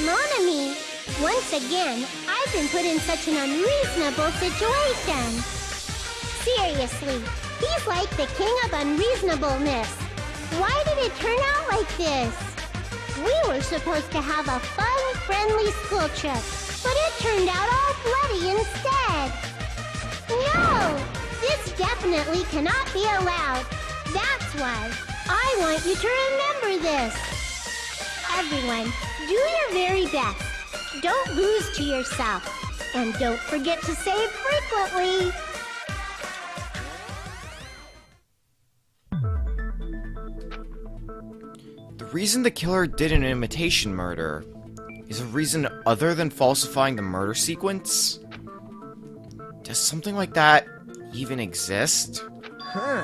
Mon ami, once again, I've been put in such an unreasonable situation. Seriously, he's like the king of unreasonableness. Why did it turn out like this? We were supposed to have a fun, friendly school trip, but it turned out all bloody instead. No! This definitely cannot be allowed. That's why I want you to remember this. Everyone, do your very best. Don't lose to yourself. And don't forget to save frequently. The reason the killer did an imitation murder is a reason other than falsifying the murder sequence? Does something like that even exist? Huh.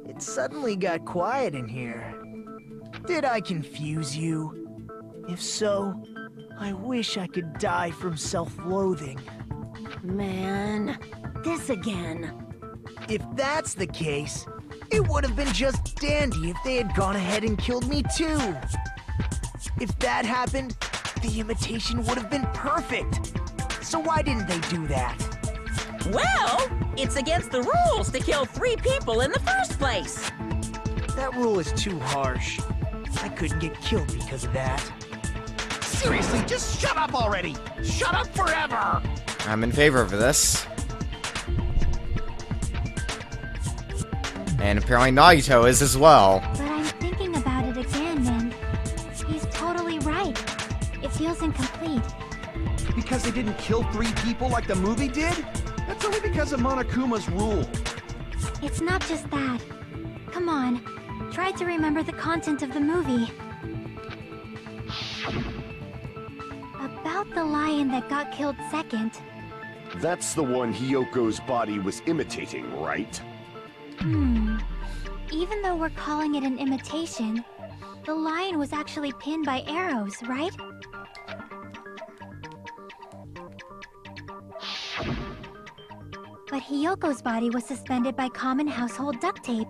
It suddenly got quiet in here. Did I confuse you? If so, I wish I could die from self-loathing. Man, this again. If that's the case, it would have been just dandy if they had gone ahead and killed me too. If that happened, the imitation would have been perfect. So why didn't they do that? Well, it's against the rules to kill 3 people in the first place. That rule is too harsh. I couldn't get killed because of that. Seriously, just shut up already! Shut up forever! I'm in favor of this. And apparently Naito is as well. But I'm thinking about it again, and he's totally right. It feels incomplete. Because they didn't kill 3 people like the movie did? That's only because of Monokuma's rule. It's not just that. Come on, try to remember the content of the movie. About the lion that got killed second. That's the one Hyoko's body was imitating, right? Even though we're calling it an imitation, the lion was actually pinned by arrows, right? But Hyoko's body was suspended by common household duct tape.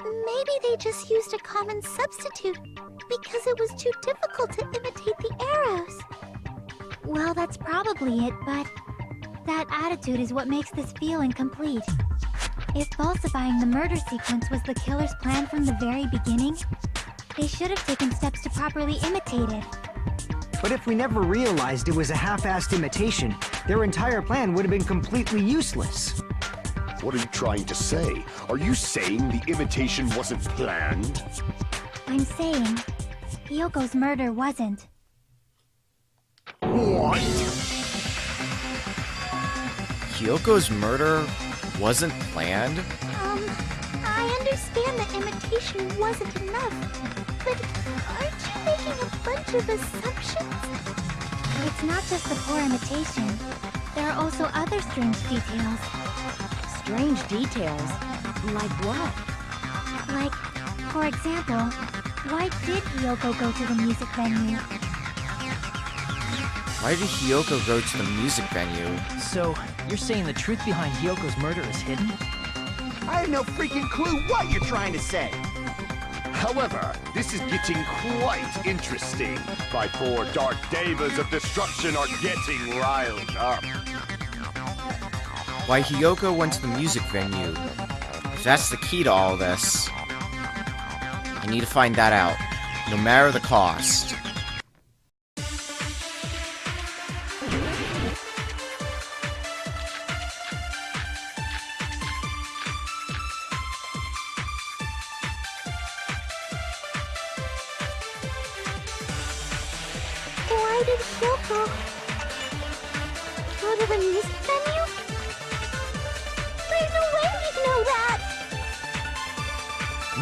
Maybe they just used a common substitute because it was too difficult to imitate the arrows. Well, that's probably it, but that attitude is what makes this feel incomplete. If falsifying the murder sequence was the killer's plan from the very beginning, they should have taken steps to properly imitate it. But if we never realized it was a half-assed imitation, their entire plan would have been completely useless. What are you trying to say? Are you saying the imitation wasn't planned? I'm saying, Hyoko's murder wasn't. What? Hyoko's murder wasn't planned? I understand that imitation wasn't enough, but aren't you making a bunch of assumptions? It's not just the poor imitation. There are also other strange details. Strange details? Like what? Like, for example, why did Hyoko go to the music venue? Why did Hyoko go to the music venue? So, you're saying the truth behind Hyoko's murder is hidden? I have no freaking clue what you're trying to say. However, this is getting quite interesting. My 4 dark devas of destruction are getting riled up. Why Hyoko went to the music venue? If that's the key to all this, I need to find that out, no matter the cost. Why did Hyoko go to the music venue? There's no way we'd know that!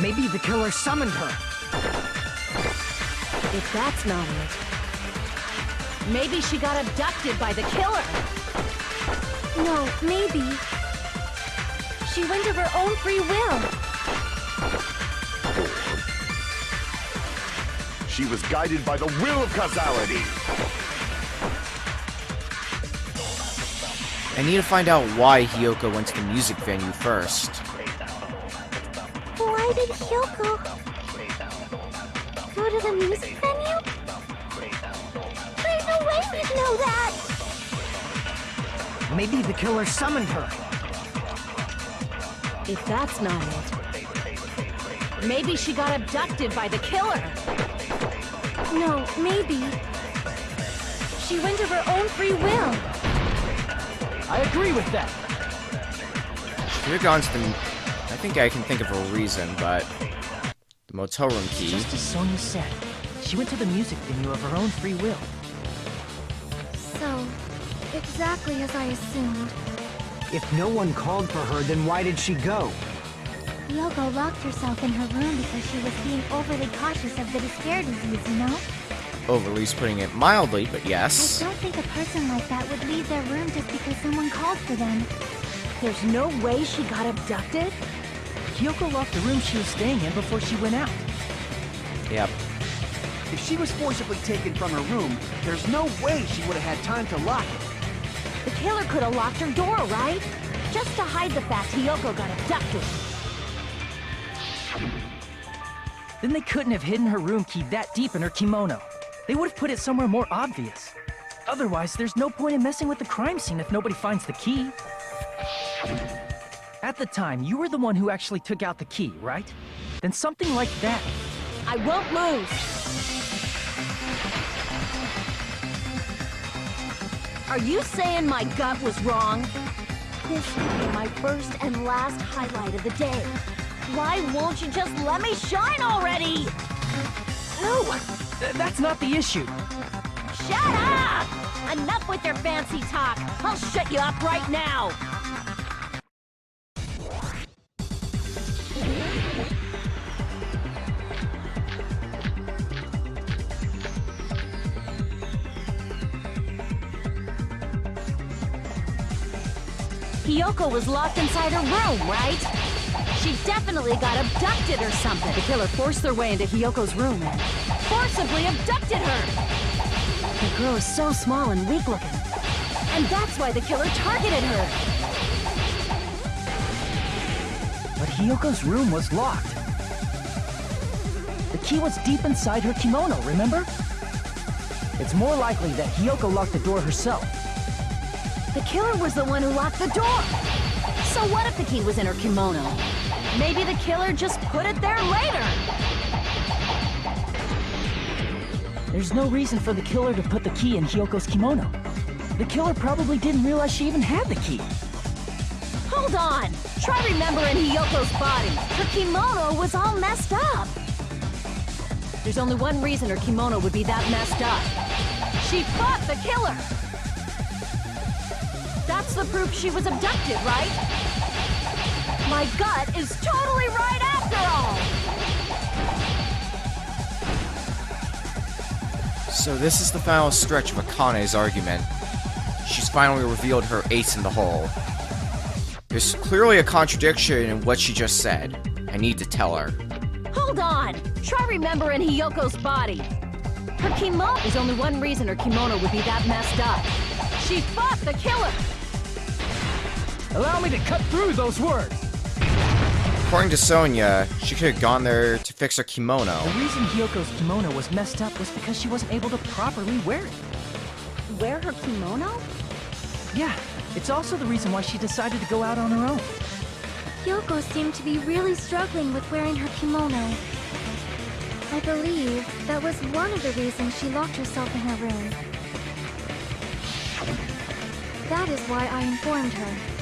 Maybe the killer summoned her. If that's not it, maybe she got abducted by the killer. No, maybe. She went of her own free will. She was guided by the will of causality. I need to find out why Hyoko went to the music venue first. Why did Hyoko go to the music venue? way we'd know that! Maybe the killer summoned her. If that's not it, maybe she got abducted by the killer. No, maybe. She went of her own free will. I agree with that. She could have gone to the... I think I can think of a reason, but... The motel room key. Just as Sonia said, she went to the music venue of her own free will. So, exactly as I assumed. If no one called for her, then why did she go? Yoko locked herself in her room because she was being overly cautious of the despair disease, you know? Overly's putting it mildly, but I yes. don't think a person like that would leave their room just because someone called for them. There's no way she got abducted? Kyoko locked the room she was staying in before she went out. Yep. If she was forcibly taken from her room, there's no way she would have had time to lock it. The killer could have locked her door, right? Just to hide the fact Hiyoko got abducted. Then they couldn't have hidden her room key that deep in her kimono. They would have put it somewhere more obvious. Otherwise, there's no point in messing with the crime scene if nobody finds the key. At the time, you were the one who actually took out the key, right? Then something like that. I won't lose. Are you saying my gut was wrong? This will be my first and last highlight of the day. Why won't you just let me shine already? No! That's not the issue. Shut up! Enough with your fancy talk. I'll shut you up right now. Hiyoko was locked inside her room, right? She definitely got abducted or something. The killer forced their way into Hiyoko's room and Forcibly abducted her! the girl is so small and weak-looking. And that's why the killer targeted her! But Hiyoko's room was locked. The key was deep inside her kimono, remember? It's more likely that Hiyoko locked the door herself. The killer was the one who locked the door! So what if the key was in her kimono? Maybe the killer just put it there later! There's no reason for the killer to put the key in Hiyoko's kimono. The killer probably didn't realize she even had the key. Hold on! Try remembering Hiyoko's body. Her kimono was all messed up. There's only one reason her kimono would be that messed up. She fought the killer! That's the proof she was abducted, right? My gut is totally right after all! So this is the final stretch of Akane's argument. She's finally revealed her ace in the hole. There's clearly a contradiction in what she just said. I need to tell her. Hold on! Try remembering Hiyoko's body. Her kimono... There's only one reason her kimono would be that messed up. She fought the killer! Allow me to cut through those words! According to Sonia, she could have gone there to fix her kimono. The reason Hiyoko's kimono was messed up was because she wasn't able to properly wear it. Wear her kimono? Yeah, it's also the reason why she decided to go out on her own. Yoko seemed to be really struggling with wearing her kimono. I believe that was one of the reasons she locked herself in her room. That is why I informed her.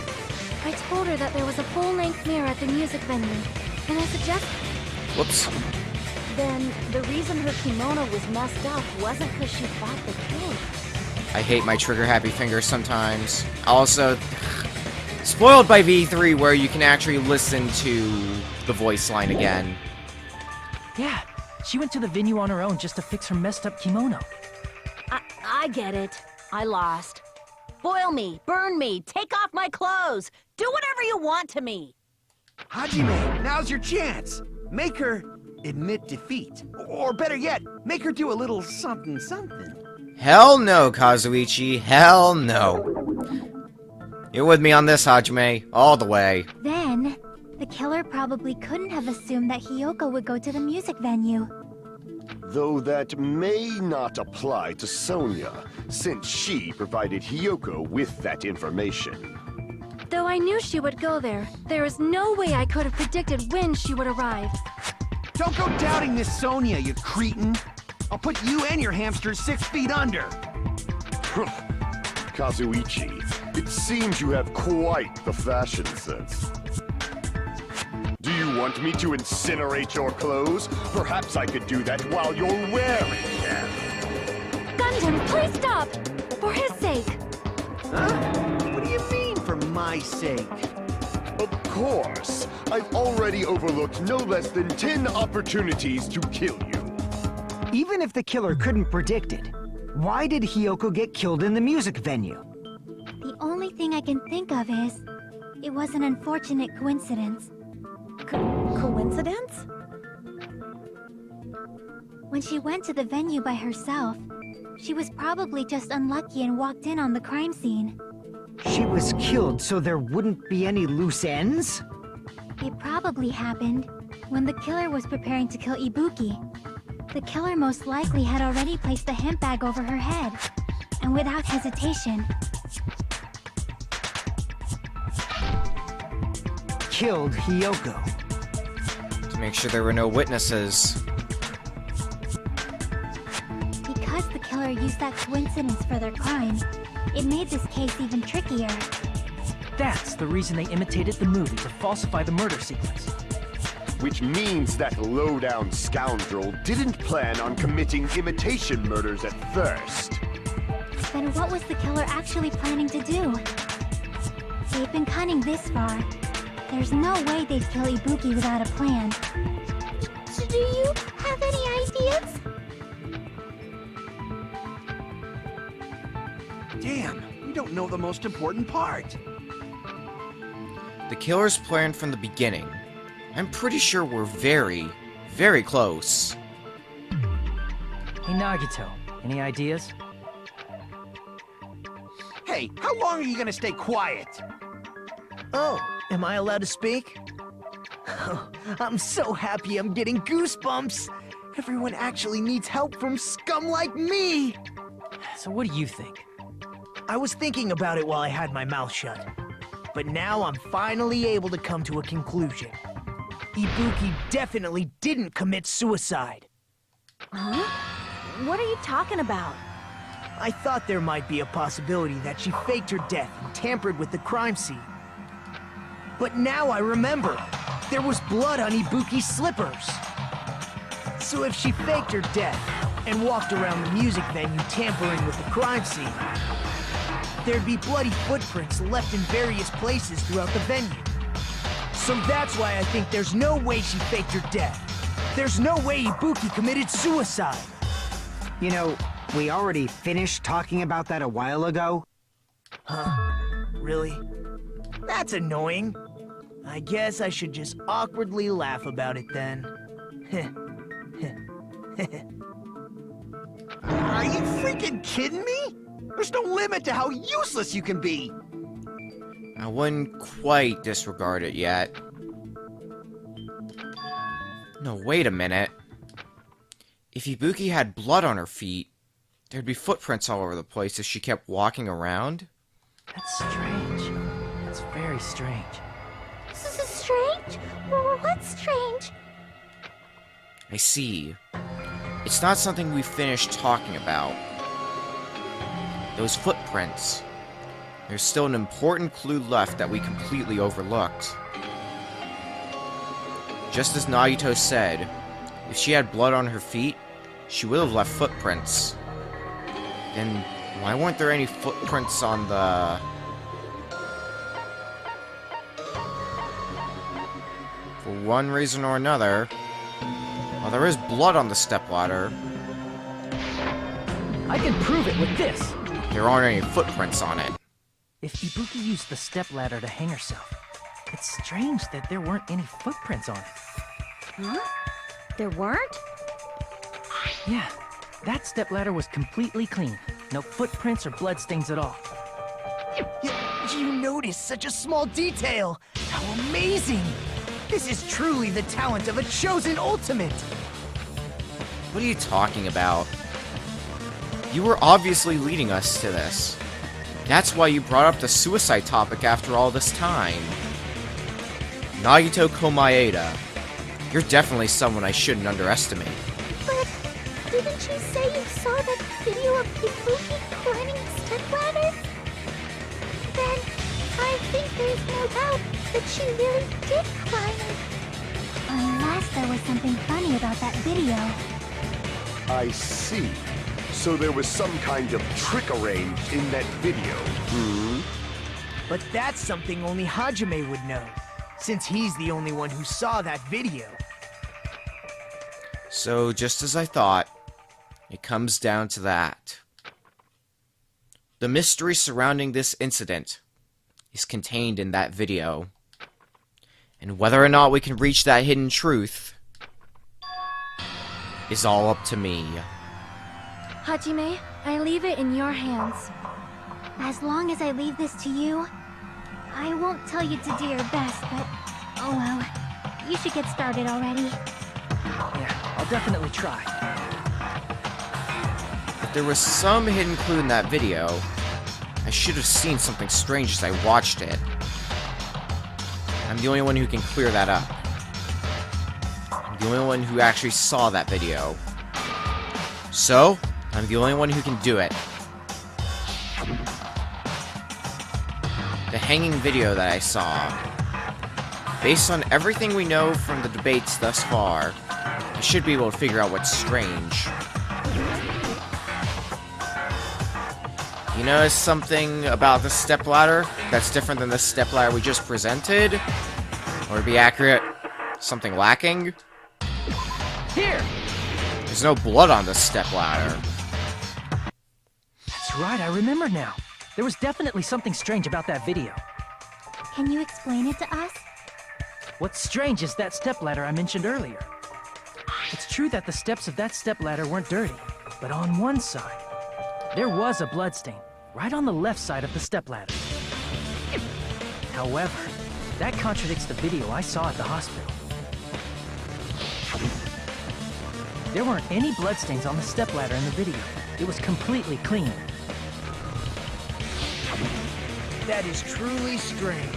I told her that there was a full-length mirror at the music venue, and I suggested... Whoops. Then the reason her kimono was messed up wasn't because she fought the killer. I hate my trigger-happy fingers sometimes. Also, spoiled by V3 where you can actually listen to the voice line again. Yeah, she went to the venue on her own just to fix her messed up kimono. I get it. I lost. Boil me, burn me, take off my clothes. Do whatever you want to me. Hajime, now's your chance. Make her admit defeat. Or better yet, make her do a little something something. Hell no, Kazuichi. Hell no. You're with me on this, Hajime. All the way. Then, the killer probably couldn't have assumed that Hiyoko would go to the music venue. Though that may not apply to Sonia, since she provided Hiyoko with that information. Though I knew she would go there, there is no way I could have predicted when she would arrive. Don't go doubting Miss Sonia, you cretin. I'll put you and your hamster 6 feet under. Kazuichi, it seems you have quite the fashion sense. Do you want me to incinerate your clothes? Perhaps I could do that while you're wearing them. Gundam, please stop! For his sake! Huh? What do you mean, for my sake? Of course. I've already overlooked no less than 10 opportunities to kill you. Even if the killer couldn't predict it, why did Hiyoko get killed in the music venue? The only thing I can think of is, it was an unfortunate coincidence. Coincidence? When she went to the venue by herself, she was probably just unlucky and walked in on the crime scene. She was killed so there wouldn't be any loose ends? It probably happened when the killer was preparing to kill Ibuki. The killer most likely had already placed the hemp bag over her head, and without hesitation, killed Hiyoko. To make sure there were no witnesses. because the killer used that coincidence for their crime, it made this case even trickier. That's the reason they imitated the movie to falsify the murder sequence. Which means that low-down scoundrel didn't plan on committing imitation murders at first. Then what was the killer actually planning to do? They've been cunning this far. There's no way they'd kill Ibuki without a plan. Do you have any ideas? Damn, you don't know the most important part. The killer's plan from the beginning. I'm pretty sure we're very, very close. Hey Nagito, any ideas? Hey, how long are you gonna stay quiet? Oh, am I allowed to speak? Oh, I'm so happy I'm getting goosebumps. Everyone actually needs help from scum like me. So what do you think? I was thinking about it while I had my mouth shut. But now I'm finally able to come to a conclusion. Ibuki definitely didn't commit suicide. Huh? What are you talking about? I thought there might be a possibility that she faked her death and tampered with the crime scene. But now I remember, there was blood on Ibuki's slippers. So if she faked her death and walked around the music venue tampering with the crime scene, there'd be bloody footprints left in various places throughout the venue. So that's why I think there's no way she faked her death. There's no way Ibuki committed suicide. You know, we already finished talking about that a while ago. Huh? Really? That's annoying. I guess I should just awkwardly laugh about it then. Are you freaking kidding me? There's no limit to how useless you can be. I wouldn't quite disregard it yet. No, wait a minute. If Ibuki had blood on her feet, there'd be footprints all over the place if she kept walking around. That's strange. That's very strange. This is strange? What's strange? I see. It's not something we finished talking about. Those footprints. There's still an important clue left that we completely overlooked. Just as Nagito said, if she had blood on her feet, she would have left footprints. Then why weren't there any footprints on the... For one reason or another... Well, there is blood on the stepladder. I can prove it with this! There aren't any footprints on it. If Ibuki used the stepladder to hang herself, it's strange that there weren't any footprints on it. Huh? There weren't? Yeah, that stepladder was completely clean. No footprints or bloodstains at all. You noticed such a small detail! How amazing! This is truly the talent of a chosen ultimate! What are you talking about? You were obviously leading us to this. That's why you brought up the suicide topic after all this time. Nagito Komaeda. You're definitely someone I shouldn't underestimate. But didn't you say you saw that video of Ibuki climbing the stepladder? Then I think there's no doubt that she really did climb it. Unless there was something funny about that video. I see. So there was some kind of trick arranged in that video, But that's something only Hajime would know, since he's the only one who saw that video. So, just as I thought, it comes down to that. The mystery surrounding this incident is contained in that video. And whether or not we can reach that hidden truth is all up to me. Hajime, I leave it in your hands. As long as I leave this to you, I won't tell you to do your best, but oh well. You should get started already. Yeah, I'll definitely try. If there was some hidden clue in that video, I should have seen something strange as I watched it. I'm the only one who can clear that up. I'm the only one who actually saw that video. So, I'm the only one who can do it. The hanging video that I saw. Based on everything we know from the debates thus far, I should be able to figure out what's strange. You notice something about the stepladder that's different than the stepladder we just presented? Or to be accurate, something lacking? Here! There's no blood on the stepladder. That's right, I remember now. There was definitely something strange about that video. Can you explain it to us? What's strange is that stepladder I mentioned earlier. It's true that the steps of that stepladder weren't dirty, but on one side, there was a bloodstain, right on the left side of the stepladder. However, that contradicts the video I saw at the hospital. There weren't any bloodstains on the stepladder in the video. It was completely clean. That is truly strange.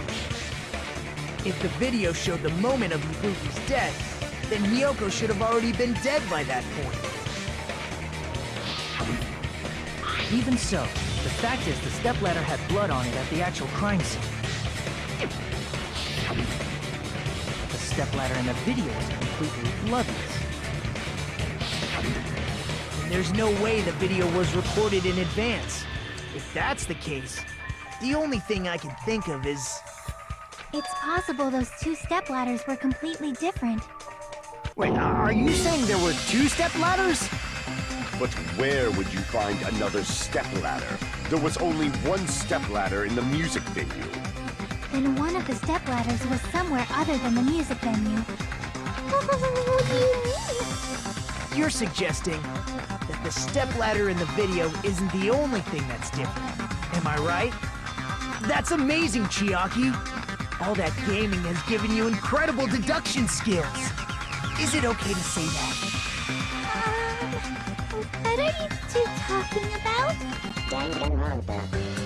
If the video showed the moment of Ibuki's death, then Hiyoko should have already been dead by that point. Even so, the fact is the stepladder had blood on it at the actual crime scene. The stepladder in the video was completely bloodless. And there's no way the video was recorded in advance. If that's the case, the only thing I can think of is... It's possible those two stepladders were completely different. Wait, are you saying there were two stepladders? But where would you find another stepladder? There was only one stepladder in the music venue. Then one of the stepladders was somewhere other than the music venue. What do you mean? You're suggesting that the stepladder in the video isn't the only thing that's different. Am I right? That's amazing, Chiaki! All that gaming has given you incredible deduction skills. Is it okay to say that? What are you two talking about? Danganronpa.